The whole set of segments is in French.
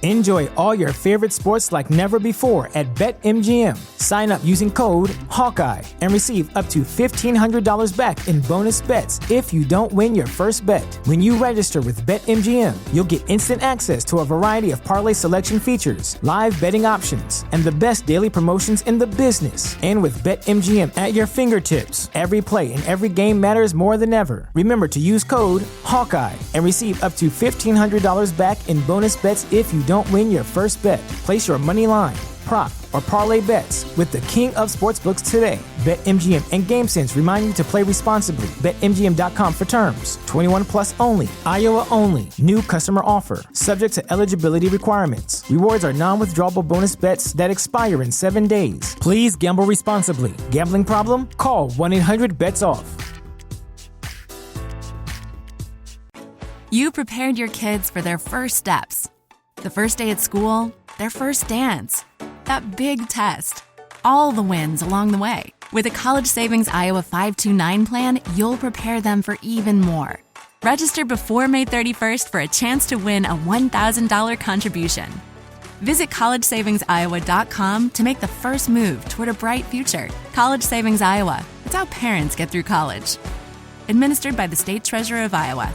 Enjoy all your favorite sports like never before at BetMGM. Sign up using code Hawkeye and receive up to $1,500 back in bonus bets if you don't win your first bet. When you register with BetMGM, you'll get instant access to a variety of parlay selection features, live betting options, and the best daily promotions in the business. And with BetMGM at your fingertips, every play and every game matters more than ever. Remember to use code Hawkeye and receive up to $1,500 back in bonus bets if you don't win your first bet. Place your money line, prop, or parlay bets with the king of sportsbooks today. BetMGM and GameSense remind you to play responsibly. BetMGM.com for terms. 21 plus only. Iowa only. New customer offer. Subject to eligibility requirements. Rewards are non-withdrawable bonus bets that expire in 7 days. Please gamble responsibly. Gambling problem? Call 1-800-BETS-OFF. You prepared your kids for their first steps. The first day at school, their first dance, that big test, all the wins along the way. With a College Savings Iowa 529 plan, you'll prepare them for even more. Register before May 31st for a chance to win a $1,000 contribution. Visit collegesavingsiowa.com to make the first move toward a bright future. College Savings Iowa. It's how parents get through college. Administered by the State Treasurer of Iowa.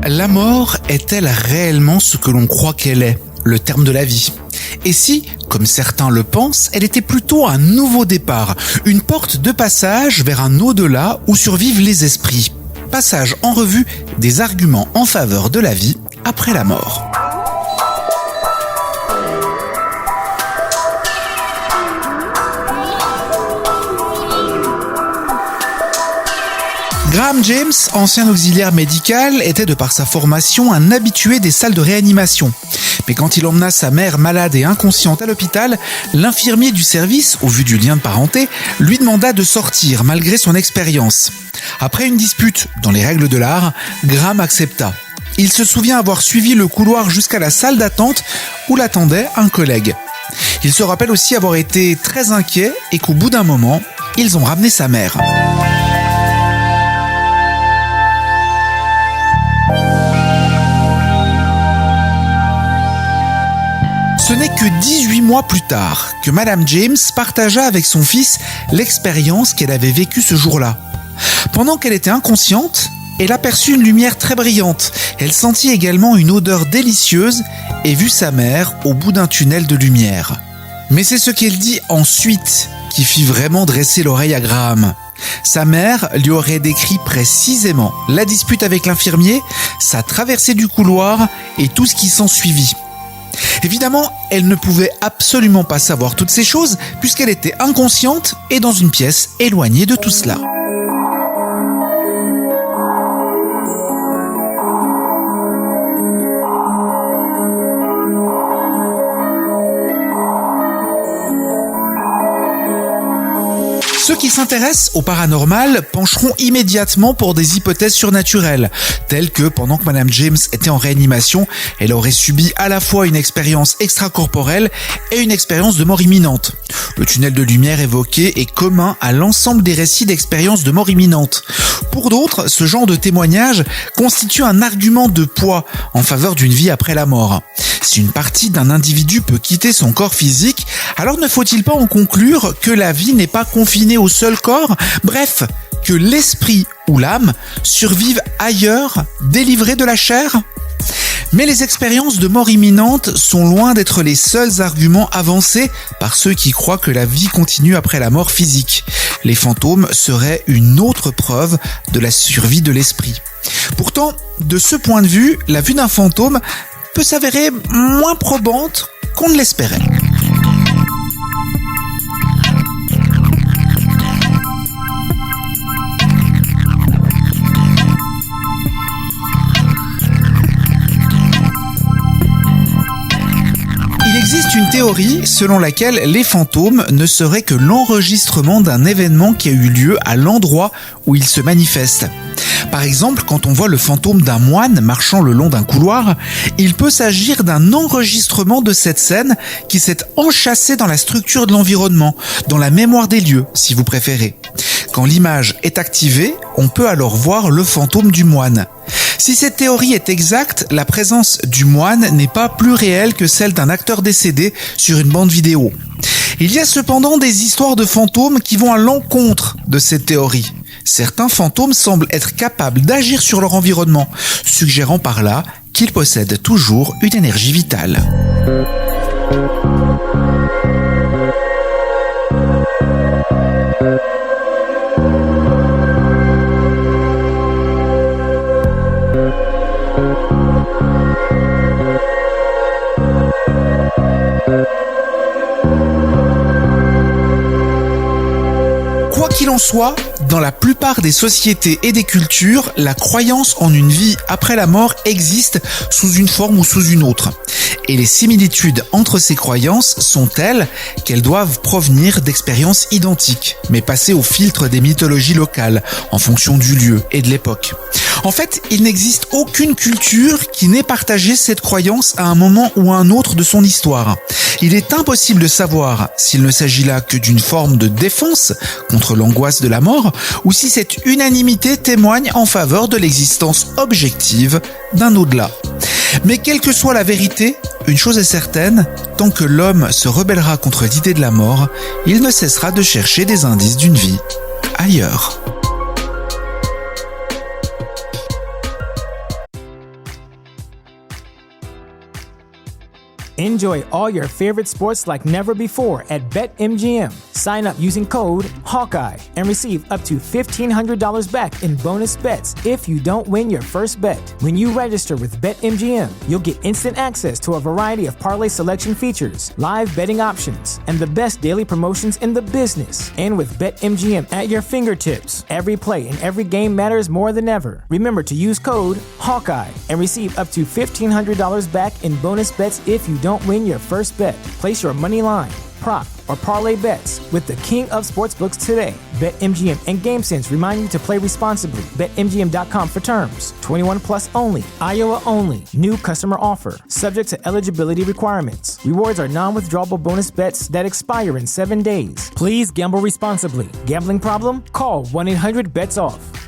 La mort est-elle réellement ce que l'on croit qu'elle est, le terme de la vie? Et si, comme certains le pensent, elle était plutôt un nouveau départ, une porte de passage vers un au-delà où survivent les esprits? Passage en revue des arguments en faveur de la vie après la mort. Graham James, ancien auxiliaire médical, était de par sa formation un habitué des salles de réanimation. Mais quand il emmena sa mère malade et inconsciente à l'hôpital, l'infirmier du service, au vu du lien de parenté, lui demanda de sortir malgré son expérience. Après une dispute dans les règles de l'art, Graham accepta. Il se souvient avoir suivi le couloir jusqu'à la salle d'attente où l'attendait un collègue. Il se rappelle aussi avoir été très inquiet et qu'au bout d'un moment, ils ont ramené sa mère. Ce n'est que 18 mois plus tard que Madame James partagea avec son fils l'expérience qu'elle avait vécue ce jour-là. Pendant qu'elle était inconsciente, elle aperçut une lumière très brillante. Elle sentit également une odeur délicieuse et vit sa mère au bout d'un tunnel de lumière. Mais c'est ce qu'elle dit ensuite qui fit vraiment dresser l'oreille à Graham. Sa mère lui aurait décrit précisément la dispute avec l'infirmier, sa traversée du couloir et tout ce qui s'ensuivit. Évidemment, elle ne pouvait absolument pas savoir toutes ces choses puisqu'elle était inconsciente et dans une pièce éloignée de tout cela. Ceux qui s'intéressent au paranormal pencheront immédiatement pour des hypothèses surnaturelles, telles que pendant que Madame James était en réanimation, elle aurait subi à la fois une expérience extracorporelle et une expérience de mort imminente. Le tunnel de lumière évoqué est commun à l'ensemble des récits d'expériences de mort imminente. Pour d'autres, ce genre de témoignage constitue un argument de poids en faveur d'une vie après la mort. Si une partie d'un individu peut quitter son corps physique, alors ne faut-il pas en conclure que la vie n'est pas confinée au seul corps? Bref, que l'esprit ou l'âme survivent ailleurs, délivrés de la chair? Mais les expériences de mort imminente sont loin d'être les seuls arguments avancés par ceux qui croient que la vie continue après la mort physique. Les fantômes seraient une autre preuve de la survie de l'esprit. Pourtant, de ce point de vue, la vue d'un fantôme peut s'avérer moins probante qu'on ne l'espérait. Il existe une théorie selon laquelle les fantômes ne seraient que l'enregistrement d'un événement qui a eu lieu à l'endroit où il se manifeste. Par exemple, quand on voit le fantôme d'un moine marchant le long d'un couloir, il peut s'agir d'un enregistrement de cette scène qui s'est enchâssée dans la structure de l'environnement, dans la mémoire des lieux, si vous préférez. Quand l'image est activée, on peut alors voir le fantôme du moine. Si cette théorie est exacte, la présence du moine n'est pas plus réelle que celle d'un acteur décédé sur une bande vidéo. Il y a cependant des histoires de fantômes qui vont à l'encontre de cette théorie. Certains fantômes semblent être capables d'agir sur leur environnement, suggérant par là qu'ils possèdent toujours une énergie vitale. Quoi qu'il en soit, dans la plupart des sociétés et des cultures, la croyance en une vie après la mort existe sous une forme ou sous une autre. Et les similitudes entre ces croyances sont telles qu'elles doivent provenir d'expériences identiques, mais passées au filtre des mythologies locales, en fonction du lieu et de l'époque. En fait, il n'existe aucune culture qui n'ait partagé cette croyance à un moment ou à un autre de son histoire. Il est impossible de savoir s'il ne s'agit là que d'une forme de défense contre l'angoisse de la mort, ou si cette unanimité témoigne en faveur de l'existence objective d'un au-delà. Mais quelle que soit la vérité, une chose est certaine, tant que l'homme se rebellera contre l'idée de la mort, il ne cessera de chercher des indices d'une vie ailleurs. Enjoy all your favorite sports like never before at BetMGM. Sign up using code Hawkeye and receive up to $1,500 back in bonus bets if you don't win your first bet. When you register with BetMGM, you'll get instant access to a variety of parlay selection features, live betting options, and the best daily promotions in the business. And with BetMGM at your fingertips, every play and every game matters more than ever. Remember to use code Hawkeye and receive up to $1,500 back in bonus bets if you don't win your first bet. Place your money line, prop, or parlay bets with the king of sportsbooks today. BetMGM and GameSense remind you to play responsibly. BetMGM.com for terms. 21 plus only. Iowa only. New customer offer. Subject to eligibility requirements. Rewards are non-withdrawable bonus bets that expire in 7 days. Please gamble responsibly. Gambling problem? Call 1-800-BETS-OFF.